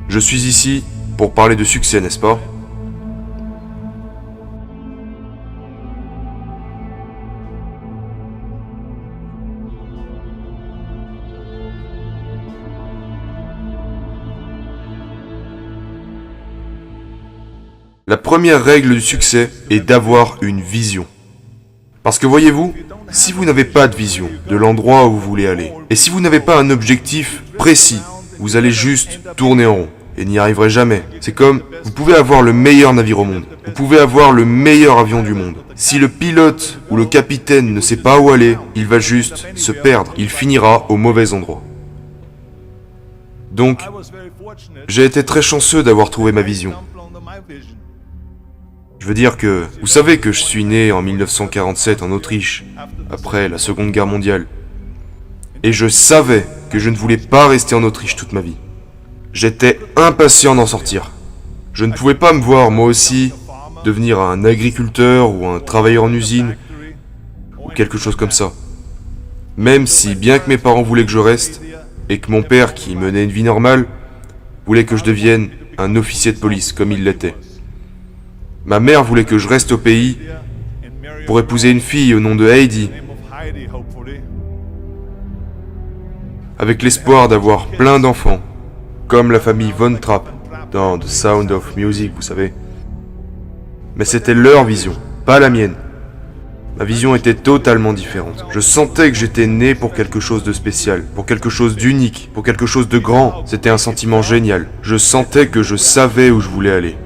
Je suis ici pour parler de succès, n'est-ce pas? La première règle du succès est d'avoir une vision. Parce que voyez-vous, si vous n'avez pas de vision de l'endroit où vous voulez aller, et si vous n'avez pas un objectif précis, vous allez juste tourner en rond et n'y arriverez jamais. C'est comme, vous pouvez avoir le meilleur navire au monde, vous pouvez avoir le meilleur avion du monde. Si le pilote ou le capitaine ne sait pas où aller, il va juste se perdre, il finira au mauvais endroit. Donc, j'ai été très chanceux d'avoir trouvé ma vision. Je veux dire que, vous savez que je suis né en 1947 en Autriche, après la Seconde Guerre mondiale. Et je savais que je ne voulais pas rester en Autriche toute ma vie. J'étais impatient d'en sortir. Je ne pouvais pas me voir, moi aussi, devenir un agriculteur ou un travailleur en usine, ou quelque chose comme ça. Même si, bien que mes parents voulaient que je reste, et que mon père, qui menait une vie normale, voulait que je devienne un officier de police, comme il l'était. Ma mère voulait que je reste au pays pour épouser une fille au nom de Heidi, avec l'espoir d'avoir plein d'enfants, comme la famille Von Trapp dans The Sound of Music, vous savez. Mais c'était leur vision, pas la mienne. Ma vision était totalement différente. Je sentais que j'étais né pour quelque chose de spécial, pour quelque chose d'unique, pour quelque chose de grand. C'était un sentiment génial. Je sentais que je savais où je voulais aller.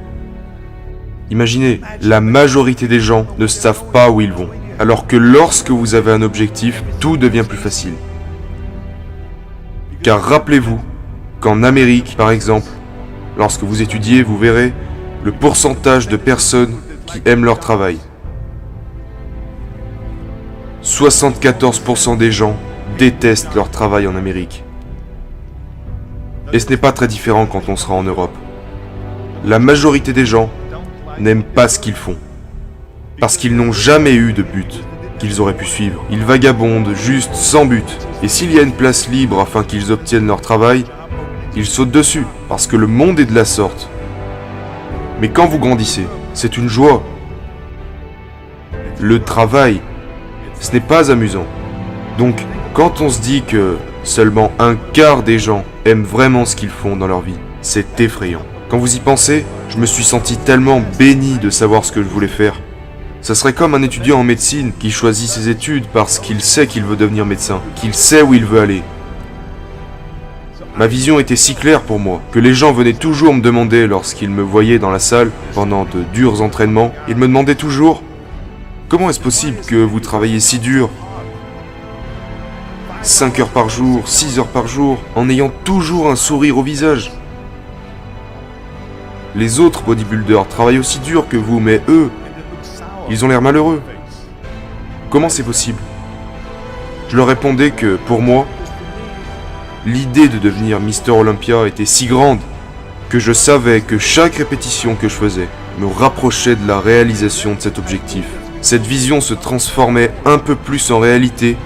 Imaginez, la majorité des gens ne savent pas où ils vont. Alors que lorsque vous avez un objectif, tout devient plus facile. Car rappelez-vous qu'en Amérique, par exemple, lorsque vous étudiez, vous verrez le pourcentage de personnes qui aiment leur travail. 74% des gens détestent leur travail en Amérique. Et ce n'est pas très différent quand on sera en Europe. La majorité des gens n'aiment pas ce qu'ils font. Parce qu'ils n'ont jamais eu de but qu'ils auraient pu suivre. Ils vagabondent juste sans but. Et s'il y a une place libre afin qu'ils obtiennent leur travail, ils sautent dessus. Parce que le monde est de la sorte. Mais quand vous grandissez, c'est une joie. Le travail, ce n'est pas amusant. Donc, quand on se dit que seulement un quart des gens aiment vraiment ce qu'ils font dans leur vie, c'est effrayant. Quand vous y pensez, je me suis senti tellement béni de savoir ce que je voulais faire. Ça serait comme un étudiant en médecine qui choisit ses études parce qu'il sait qu'il veut devenir médecin, qu'il sait où il veut aller. Ma vision était si claire pour moi que les gens venaient toujours me demander lorsqu'ils me voyaient dans la salle pendant de durs entraînements. Ils me demandaient toujours « Comment est-ce possible que vous travaillez si dur ? 5 heures par jour, 6 heures par jour, en ayant toujours un sourire au visage. Les autres bodybuilders travaillent aussi dur que vous, mais eux, ils ont l'air malheureux. Comment c'est possible ?» Je leur répondais que, pour moi, l'idée de devenir Mister Olympia était si grande que je savais que chaque répétition que je faisais me rapprochait de la réalisation de cet objectif. Cette vision se transformait un peu plus en réalité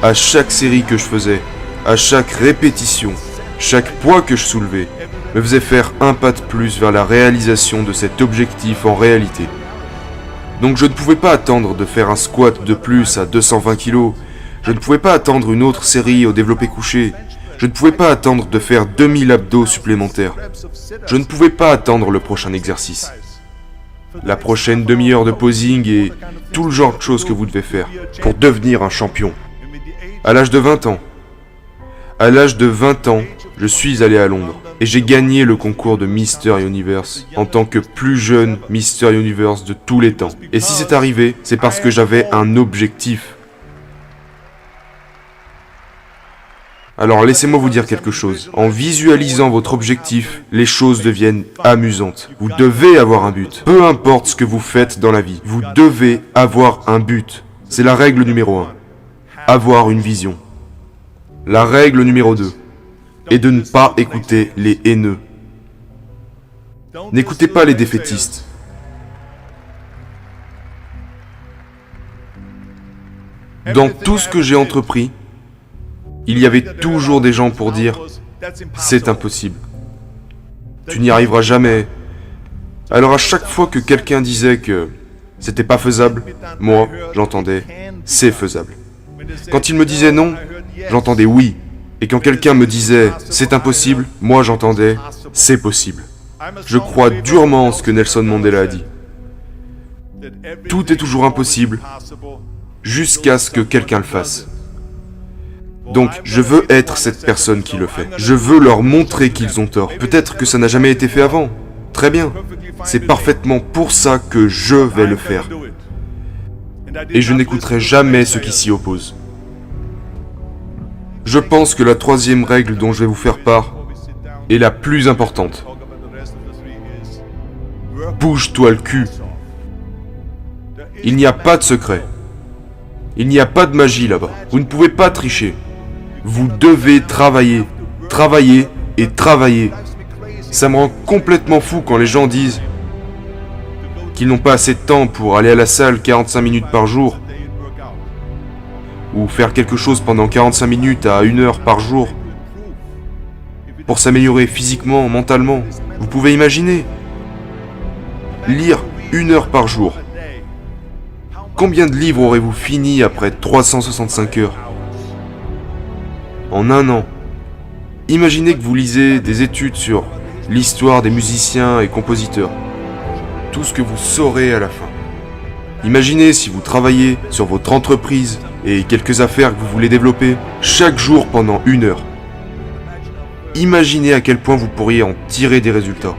à chaque série que je faisais, à chaque répétition, chaque poids que je soulevais, me faisait faire un pas de plus vers la réalisation de cet objectif en réalité. Donc je ne pouvais pas attendre de faire un squat de plus à 220 kg, je ne pouvais pas attendre une autre série au développé couché, je ne pouvais pas attendre de faire 2000 abdos supplémentaires, je ne pouvais pas attendre le prochain exercice, la prochaine demi-heure de posing et tout le genre de choses que vous devez faire pour devenir un champion. À l'âge de 20 ans, je suis allé à Londres et j'ai gagné le concours de Mister Universe en tant que plus jeune Mister Universe de tous les temps. Et si c'est arrivé, c'est parce que j'avais un objectif. Alors laissez-moi vous dire quelque chose. En visualisant votre objectif, les choses deviennent amusantes. Vous devez avoir un but. Peu importe ce que vous faites dans la vie, vous devez avoir un but. C'est la règle numéro 1. Avoir une vision. La règle numéro 2 est de ne pas écouter les haineux. N'écoutez pas les défaitistes. Dans tout ce que j'ai entrepris, il y avait toujours des gens pour dire « c'est impossible ». tu n'y arriveras jamais. Alors à chaque fois que quelqu'un disait que c'était pas faisable, moi, j'entendais c'est faisable. Quand il me disait non, j'entendais oui. Et quand quelqu'un me disait c'est impossible, moi j'entendais c'est possible. Je crois durement en ce que Nelson Mandela a dit. Tout est toujours impossible jusqu'à ce que quelqu'un le fasse. Donc, je veux être cette personne qui le fait. Je veux leur montrer qu'ils ont tort. Peut-être que ça n'a jamais été fait avant. Très bien. C'est parfaitement pour ça que je vais le faire. Et je n'écouterai jamais ceux qui s'y opposent. Je pense que la troisième règle dont je vais vous faire part est la plus importante. Bouge-toi le cul. Il n'y a pas de secret. Il n'y a pas de magie là-bas. Vous ne pouvez pas tricher. Vous devez travailler, travailler et travailler. Ça me rend complètement fou quand les gens disent qu'ils n'ont pas assez de temps pour aller à la salle 45 minutes par jour ou faire quelque chose pendant 45 minutes à 1 heure par jour pour s'améliorer physiquement, mentalement. Vous pouvez imaginer lire 1 heure par jour. Combien de livres aurez-vous fini après 365 heures? En 1 an. Imaginez que vous lisez des études sur l'histoire des musiciens et compositeurs. Tout ce que vous saurez à la fin. Imaginez si vous travaillez sur votre entreprise et quelques affaires que vous voulez développer chaque jour pendant 1 heure. Imaginez à quel point vous pourriez en tirer des résultats.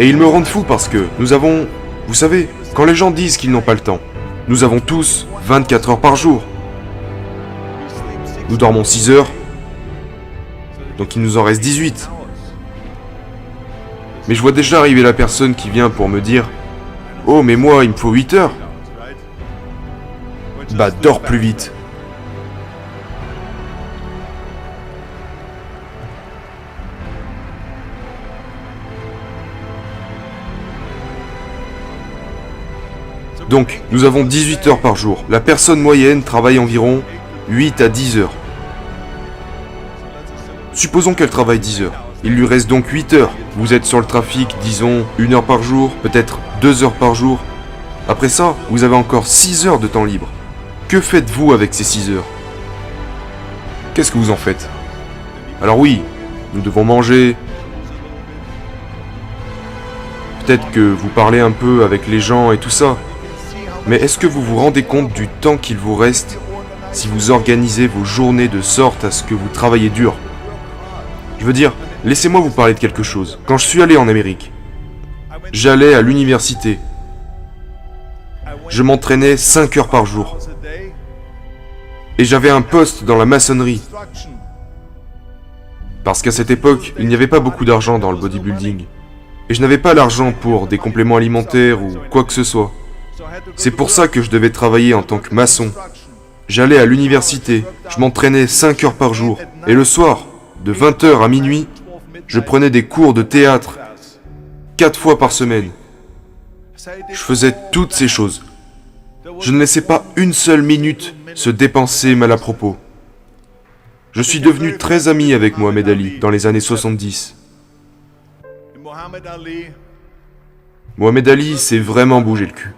Et ils me rendent fou parce que nous avons, vous savez, quand les gens disent qu'ils n'ont pas le temps, nous avons tous 24 heures par jour. Nous dormons 6 heures, donc il nous en reste 18. Mais je vois déjà arriver la personne qui vient pour me dire « Oh, mais moi, il me faut 8 heures !» Bah, dors plus vite. Donc, nous avons 18 heures par jour. La personne moyenne travaille environ 8 à 10 heures. Supposons qu'elle travaille 10 heures. Il lui reste donc 8 heures. Vous êtes sur le trafic, disons, 1 heure par jour, peut-être 2 heures par jour. Après ça, vous avez encore 6 heures de temps libre. Que faites-vous avec ces 6 heures? Qu'est-ce que vous en faites? Alors oui, nous devons manger. Peut-être que vous parlez un peu avec les gens et tout ça. Mais est-ce que vous vous rendez compte du temps qu'il vous reste si vous organisez vos journées de sorte à ce que vous travaillez dur? Je veux dire, laissez-moi vous parler de quelque chose. Quand je suis allé en Amérique, j'allais à l'université. Je m'entraînais 5 heures par jour. Et j'avais un poste dans la maçonnerie. Parce qu'à cette époque, il n'y avait pas beaucoup d'argent dans le bodybuilding. Et je n'avais pas l'argent pour des compléments alimentaires ou quoi que ce soit. C'est pour ça que je devais travailler en tant que maçon. J'allais à l'université, je m'entraînais 5 heures par jour. Et le soir, de 20h à minuit, je prenais des cours de théâtre 4 fois par semaine. Je faisais toutes ces choses. Je ne laissais pas une seule minute se dépenser mal à propos. Je suis devenu très ami avec Mohamed Ali dans les années 70. Mohamed Ali s'est vraiment bougé le cul.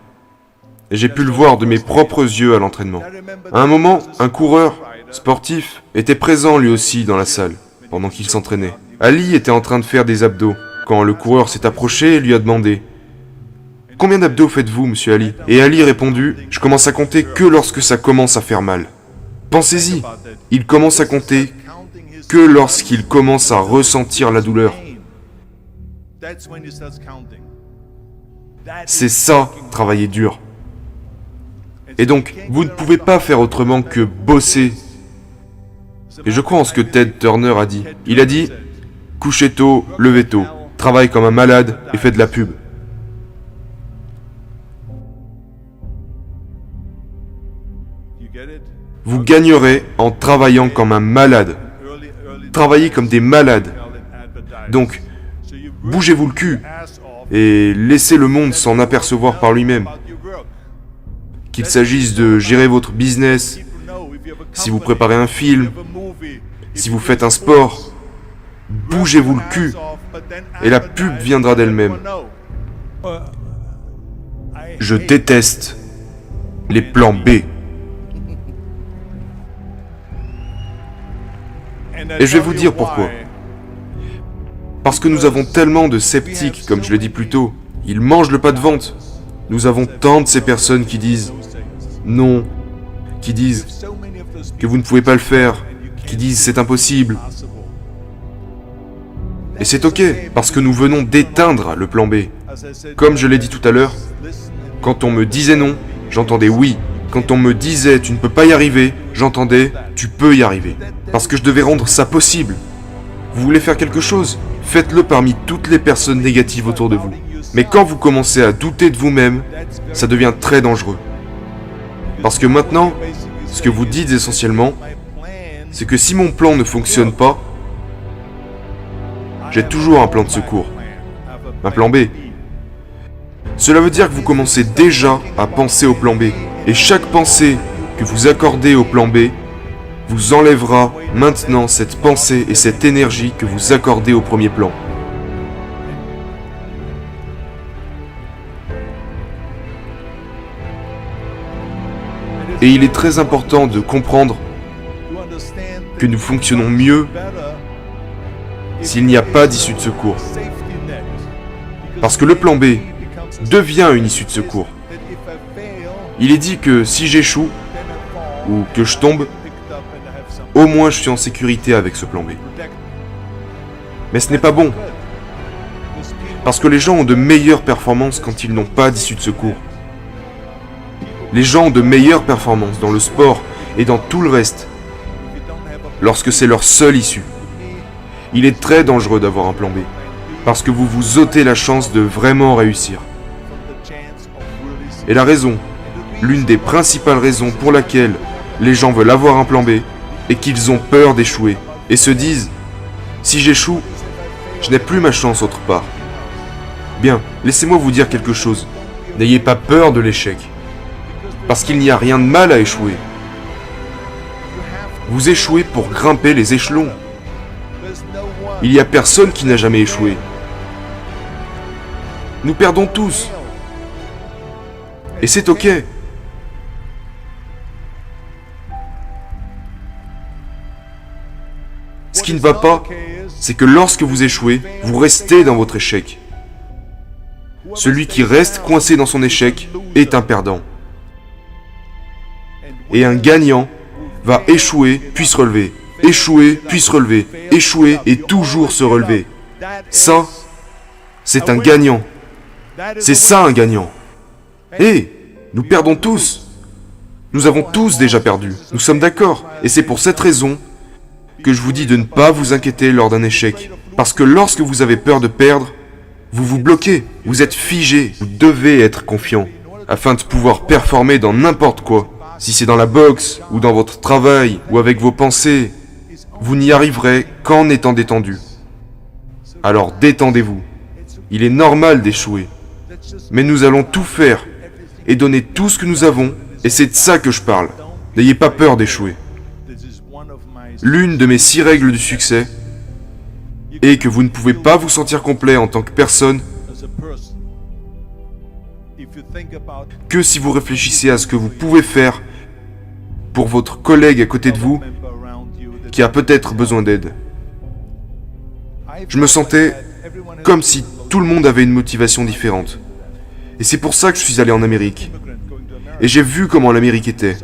Et j'ai pu le voir de mes propres yeux à l'entraînement. À un moment, un coureur sportif était présent lui aussi dans la salle, pendant qu'il s'entraînait. Ali était en train de faire des abdos, quand le coureur s'est approché et lui a demandé « Combien d'abdos faites-vous, monsieur Ali ?» Et Ali a répondu « Je commence à compter que lorsque ça commence à faire mal. » Pensez-y, il commence à compter que lorsqu'il commence à ressentir la douleur. C'est ça, travailler dur. Et donc, vous ne pouvez pas faire autrement que bosser. Et je crois en ce que Ted Turner a dit. Il a dit « Couchez tôt, levez tôt, travaille comme un malade et fais de la pub. » Vous gagnerez en travaillant comme un malade. Travaillez comme des malades. Donc, bougez-vous le cul et laissez le monde s'en apercevoir par lui-même. Qu'il s'agisse de gérer votre business, si vous préparez un film, si vous faites un sport, bougez-vous le cul et la pub viendra d'elle-même. Je déteste les plans B. Et je vais vous dire pourquoi. Parce que nous avons tellement de sceptiques, comme je l'ai dit plus tôt. Ils mangent le pas de vente. Nous avons tant de ces personnes qui disent non, qui disent que vous ne pouvez pas le faire, qui disent c'est impossible. Et c'est ok, parce que nous venons d'éteindre le plan B. Comme je l'ai dit tout à l'heure, quand on me disait non, j'entendais oui. Quand on me disait tu ne peux pas y arriver, j'entendais tu peux y arriver. Parce que je devais rendre ça possible. Vous voulez faire quelque chose? Faites-le parmi toutes les personnes négatives autour de vous. Mais quand vous commencez à douter de vous-même, ça devient très dangereux. Parce que maintenant, ce que vous dites essentiellement, c'est que si mon plan ne fonctionne pas, j'ai toujours un plan de secours. Un plan B. Cela veut dire que vous commencez déjà à penser au plan B. Et chaque pensée que vous accordez au plan B vous enlèvera maintenant cette pensée et cette énergie que vous accordez au premier plan. Et il est très important de comprendre que nous fonctionnons mieux s'il n'y a pas d'issue de secours. Parce que le plan B devient une issue de secours. Il est dit que si j'échoue, ou que je tombe, au moins je suis en sécurité avec ce plan B. Mais ce n'est pas bon. Parce que les gens ont de meilleures performances quand ils n'ont pas d'issue de secours. Les gens ont de meilleures performances dans le sport et dans tout le reste, lorsque c'est leur seule issue. Il est très dangereux d'avoir un plan B, parce que vous vous ôtez la chance de vraiment réussir. Et la raison, l'une des principales raisons pour laquelle les gens veulent avoir un plan B, est qu'ils ont peur d'échouer, et se disent « Si j'échoue, je n'ai plus ma chance autre part. » Bien, laissez-moi vous dire quelque chose. N'ayez pas peur de l'échec, parce qu'il n'y a rien de mal à échouer. Vous échouez pour grimper les échelons. Il n'y a personne qui n'a jamais échoué. Nous perdons tous. Et c'est ok. Ce qui ne va pas, c'est que lorsque vous échouez, vous restez dans votre échec. Celui qui reste coincé dans son échec est un perdant. Et un gagnant va échouer puis se relever, échouer puis se relever, échouer et toujours se relever. Ça, c'est un gagnant. C'est ça un gagnant. Et nous perdons tous. Nous avons tous déjà perdu. Nous sommes d'accord. Et c'est pour cette raison que je vous dis de ne pas vous inquiéter lors d'un échec. Parce que lorsque vous avez peur de perdre, vous vous bloquez. Vous êtes figé. Vous devez être confiant afin de pouvoir performer dans n'importe quoi. Si c'est dans la boxe, ou dans votre travail, ou avec vos pensées, vous n'y arriverez qu'en étant détendu. Alors détendez-vous. Il est normal d'échouer. Mais nous allons tout faire et donner tout ce que nous avons, et c'est de ça que je parle. N'ayez pas peur d'échouer. L'une de mes 6 règles du succès est que vous ne pouvez pas vous sentir complet en tant que personne que si vous réfléchissez à ce que vous pouvez faire pour votre collègue à côté de vous qui a peut-être besoin d'aide. Je me sentais comme si tout le monde avait une motivation différente. Et c'est pour ça que je suis allé en Amérique. Et j'ai vu comment l'Amérique était.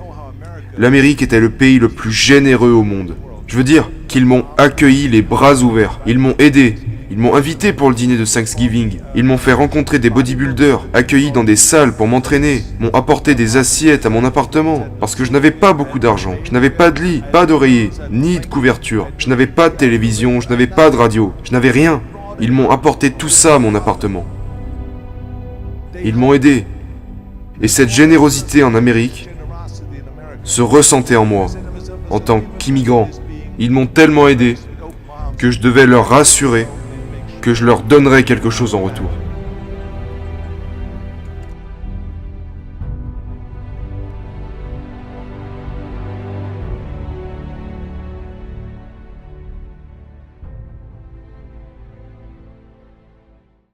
L'Amérique était le pays le plus généreux au monde. Je veux dire qu'ils m'ont accueilli les bras ouverts. Ils m'ont aidé. Ils m'ont invité pour le dîner de Thanksgiving. Ils m'ont fait rencontrer des bodybuilders, accueilli dans des salles pour m'entraîner, m'ont apporté des assiettes à mon appartement, parce que je n'avais pas beaucoup d'argent. Je n'avais pas de lit, pas d'oreiller, ni de couverture. Je n'avais pas de télévision, je n'avais pas de radio, je n'avais rien. Ils m'ont apporté tout ça à mon appartement. Ils m'ont aidé. Et cette générosité en Amérique se ressentait en moi, en tant qu'immigrant. Ils m'ont tellement aidé que je devais leur rassurer que je leur donnerais quelque chose en retour.